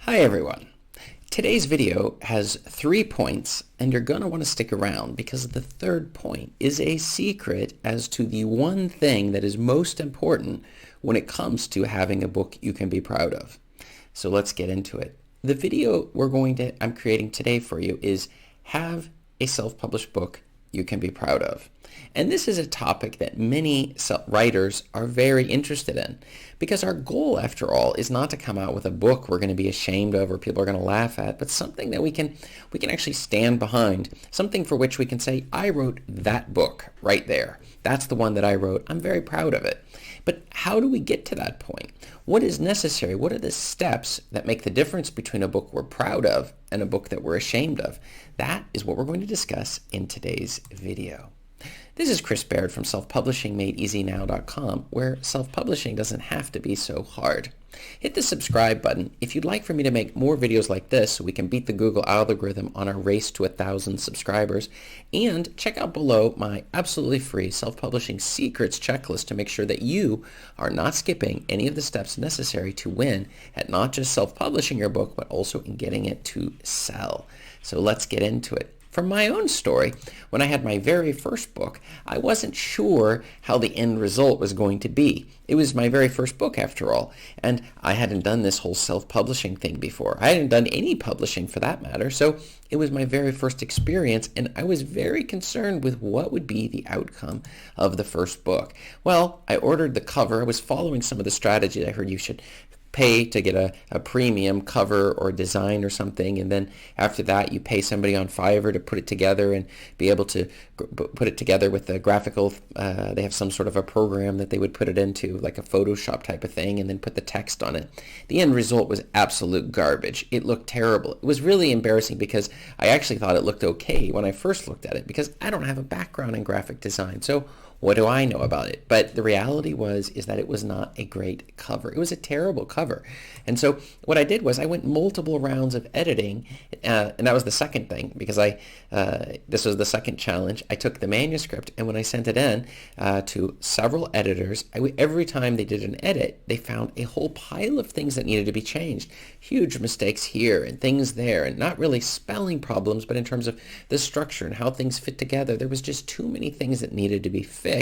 Hi everyone. Today's video has 3 points and you're going to want to stick around because the third point is a secret as to the one thing that is most important when it comes to having a book you can be proud of. So let's get into it. The video I'm creating today for you is have a self-published book you can be proud of. And this is a topic that many writers are very interested in because our goal, after all, is not to come out with a book we're going to be ashamed of or people are going to laugh at, but something that we can actually stand behind, something for which we can say, I wrote that book right there. That's the one that I wrote. I'm very proud of it. But how do we get to that point? What is necessary? What are the steps that make the difference between a book we're proud of and a book that we're ashamed of? That is what we're going to discuss in today's video. This is Chris Baird from selfpublishingmadeeasynow.com, where self-publishing doesn't have to be so hard. Hit the subscribe button if you'd like for me to make more videos like this so we can beat the Google algorithm on our race to 1,000 subscribers. And check out below my absolutely free self-publishing secrets checklist to make sure that you are not skipping any of the steps necessary to win at not just self-publishing your book, but also in getting it to sell. So let's get into it. From my own story, when I had my very first book, I wasn't sure how the end result was going to be. It was my very first book, after all, and I hadn't done this whole self-publishing thing before. I hadn't done any publishing for that matter, so it was my very first experience, and I was very concerned with what would be the outcome of the first book. Well, I ordered the cover. I was following some of the strategies I heard you should pay to get a premium cover or design or something, and then after that you pay somebody on Fiverr to put it together and be able to put it together with the graphical, they have some sort of a program that they would put it into, like a Photoshop type of thing, and then put the text on it. The end result was absolute garbage. It looked terrible. It was really embarrassing because I actually thought it looked okay when I first looked at it because I don't have a background in graphic design. So what do I know about it? But the reality is that it was not a great cover. It was a terrible cover. And so what I did was I went multiple rounds of editing, and that was the second thing because this was the second challenge. I took the manuscript, and when I sent it in to several editors, every time they did an edit, they found a whole pile of things that needed to be changed. Huge mistakes here and things there, and not really spelling problems, but in terms of the structure and how things fit together. There was just too many things that needed to be fixed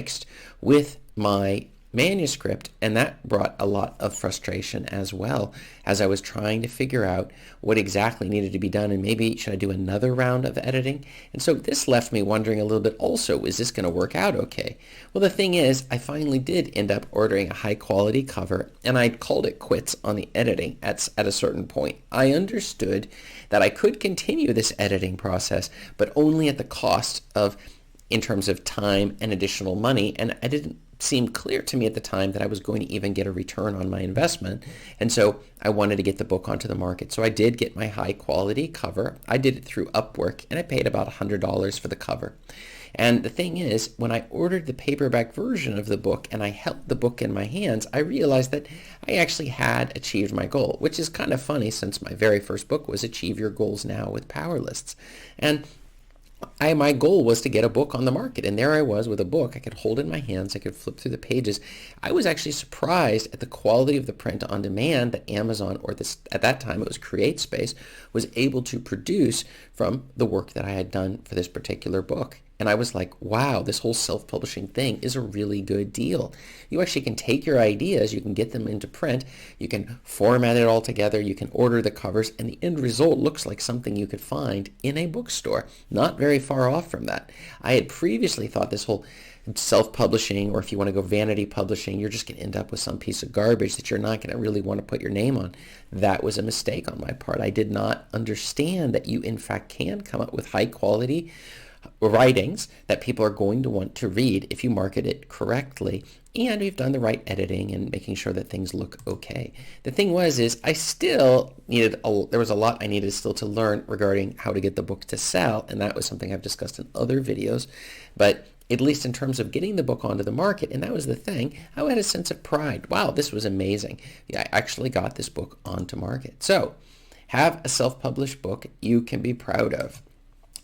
with my manuscript, and that brought a lot of frustration as well as I was trying to figure out what exactly needed to be done and maybe should I do another round of editing. And so this left me wondering a little bit also, is this going to work out okay? Well, the thing is, I finally did end up ordering a high quality cover, and I called it quits on the editing at a certain point. I understood that I could continue this editing process, but only at the cost of, in terms of time and additional money, and I didn't seem clear to me at the time that I was going to even get a return on my investment. And so I wanted to get the book onto the market. So I did get my high quality cover. I did it through Upwork, and I paid about $100 for the cover. And the thing is, when I ordered the paperback version of the book and I held the book in my hands, I realized that I actually had achieved my goal, which is kind of funny since my very first book was Achieve Your Goals Now with Power Lists. And my goal was to get a book on the market, and there I was with a book I could hold in my hands. I could flip through the pages. I was actually surprised at the quality of the print on demand that Amazon, or at that time it was CreateSpace, was able to produce from the work that I had done for this particular book. And I was like, wow, this whole self-publishing thing is a really good deal. You actually can take your ideas, you can get them into print, you can format it all together, you can order the covers, and the end result looks like something you could find in a bookstore. Not very far off from that. I had previously thought this whole self-publishing, or if you want to go vanity publishing, you're just going to end up with some piece of garbage that you're not going to really want to put your name on. That was a mistake on my part. I did not understand that you in fact can come up with high quality writings that people are going to want to read if you market it correctly and you've done the right editing and making sure that things look okay. The thing is I still needed, there was a lot I needed still to learn regarding how to get the book to sell, and that was something I've discussed in other videos, but at least in terms of getting the book onto the market, and that was the thing, I had a sense of pride. Wow, this was amazing. Yeah, I actually got this book onto market. So, have a self-published book you can be proud of.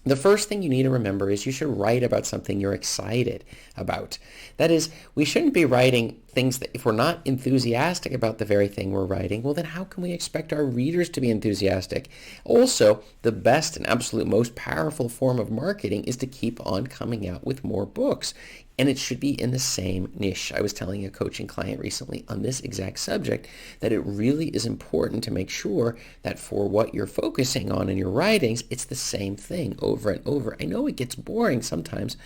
The first thing you need to remember is you should write about something you're excited about. That is, we shouldn't be writing things that if we're not enthusiastic about the very thing we're writing, well, then how can we expect our readers to be enthusiastic? Also, the best and absolute most powerful form of marketing is to keep on coming out with more books. And it should be in the same niche. I was telling a coaching client recently on this exact subject that it really is important to make sure that for what you're focusing on in your writings, it's the same thing over and over. I know it gets boring sometimes,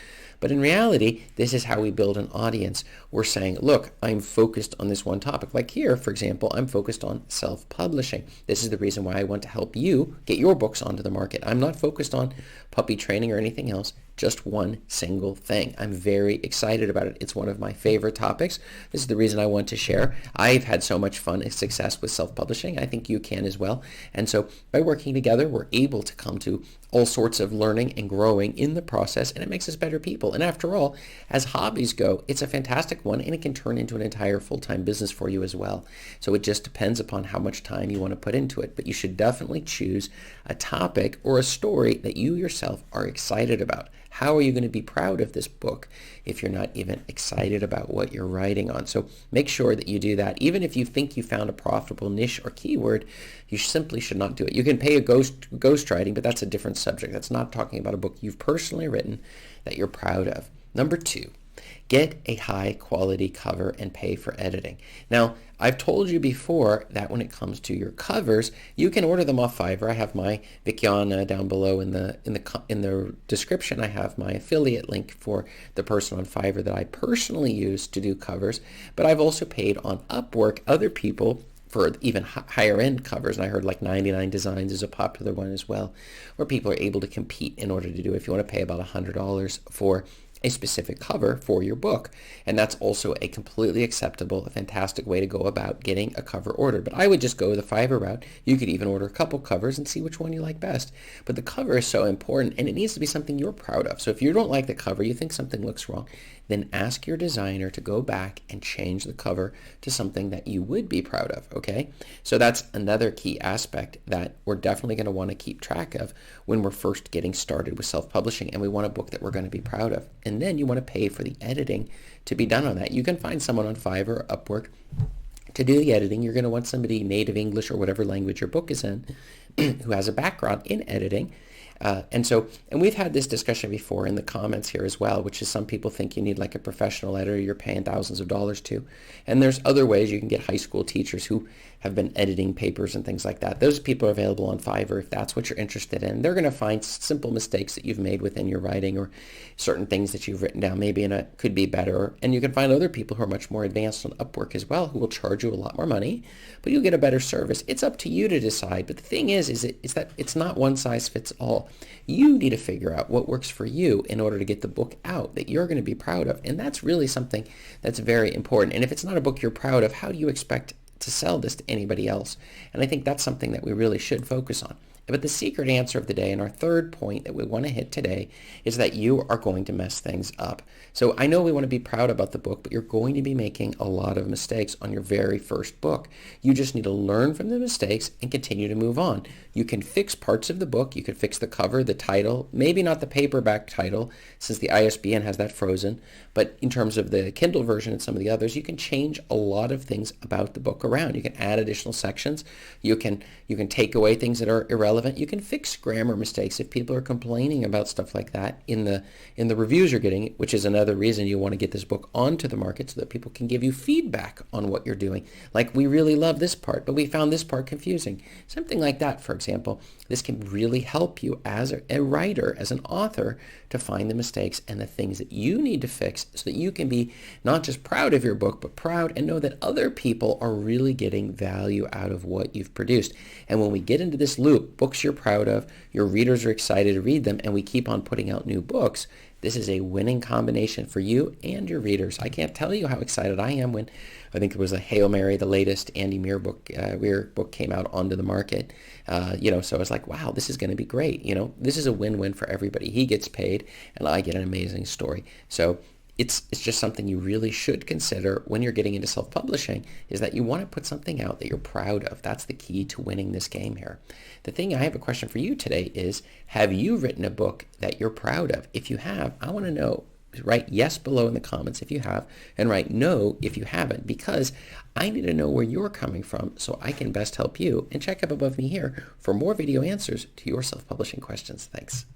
but in reality, this is how we build an audience. We're saying, look, I'm focused on this one topic. Like here, for example, I'm focused on self-publishing. This is the reason why I want to help you get your books onto the market. I'm not focused on puppy training or anything else, just one single thing. I'm very excited about it. It's one of my favorite topics. This is the reason I want to share. I've had so much fun and success with self-publishing. I think you can as well. And so by working together, we're able to come to all sorts of learning and growing in the process, and it makes us better people. And after all, as hobbies go, it's a fantastic one, and it can turn into an entire full-time business for you as well. So it just depends upon how much time you want to put into it. But you should definitely choose a topic or a story that you yourself are excited about. How are you going to be proud of this book if you're not even excited about what you're writing on? So make sure that you do that. Even if you think you found a profitable niche or keyword, you simply should not do it. You can pay a ghostwriting, but that's a different subject. That's not talking about a book you've personally written that you're proud of. Number 2, get a high quality cover and pay for editing. Now, I've told you before that when it comes to your covers, you can order them off Fiverr. I have my Vickiana down below in the description. I have my affiliate link for the person on Fiverr that I personally use to do covers. But I've also paid on Upwork other people for even higher end covers, and I heard like 99 Designs is a popular one as well, where people are able to compete in order to do it. If you want to pay about $100 for a specific cover for your book. And that's also a completely acceptable, a fantastic way to go about getting a cover ordered. But I would just go the Fiverr route. You could even order a couple covers and see which one you like best. But the cover is so important, and it needs to be something you're proud of. So if you don't like the cover, you think something looks wrong, then ask your designer to go back and change the cover to something that you would be proud of, okay? So that's another key aspect that we're definitely going to want to keep track of when we're first getting started with self-publishing, and we want a book that we're going to be proud of. And then you want to pay for the editing to be done on that. You can find someone on Fiverr or Upwork to do the editing. You're going to want somebody native English or whatever language your book is in who has a background in editing. And we've had this discussion before in the comments here as well, which is some people think you need like a professional editor you're paying thousands of dollars to. And there's other ways you can get high school teachers who have been editing papers and things like that. Those people are available on Fiverr if that's what you're interested in. They're going to find simple mistakes that you've made within your writing or certain things that you've written down maybe could be better. And you can find other people who are much more advanced on Upwork as well who will charge you a lot more money, but you'll get a better service. It's up to you to decide. But the thing is that it's not one size fits all. You need to figure out what works for you in order to get the book out that you're going to be proud of. And that's really something that's very important. And if it's not a book you're proud of, how do you expect to sell this to anybody else? And I think that's something that we really should focus on. But the secret answer of the day, and our third point that we want to hit today, is that you are going to mess things up. So I know we want to be proud about the book, but you're going to be making a lot of mistakes on your very first book. You just need to learn from the mistakes and continue to move on. You can fix parts of the book. You can fix the cover, the title, maybe not the paperback title, since the ISBN has that frozen. But in terms of the Kindle version and some of the others, you can change a lot of things about the book around. You can add additional sections. You can take away things that are irrelevant. You can fix grammar mistakes if people are complaining about stuff like that in the reviews you're getting, which is another reason you want to get this book onto the market so that people can give you feedback on what you're doing. Like, we really love this part, but we found this part confusing. Something like that, for example. This can really help you as a writer, as an author, to find the mistakes and the things that you need to fix so that you can be not just proud of your book, but proud and know that other people are really getting value out of what you've produced. And when we get into this loop, books you're proud of, your readers are excited to read them, and we keep on putting out new books, this is a winning combination for you and your readers. I can't tell you how excited I am when I think it was a Hail Mary, the latest Andy Weir book came out onto the market. So I was like, wow, this is going to be great. This is a win-win for everybody. He gets paid and I get an amazing story. So it's just something you really should consider when you're getting into self-publishing, is that you want to put something out that you're proud of. That's the key to winning this game here. The thing, I have a question for you today is, have you written a book that you're proud of? If you have, I want to know Write yes below in the comments if you have, and write no if you haven't, because I need to know where you're coming from so I can best help you. And check up above me here for more video answers to your self-publishing questions. Thanks.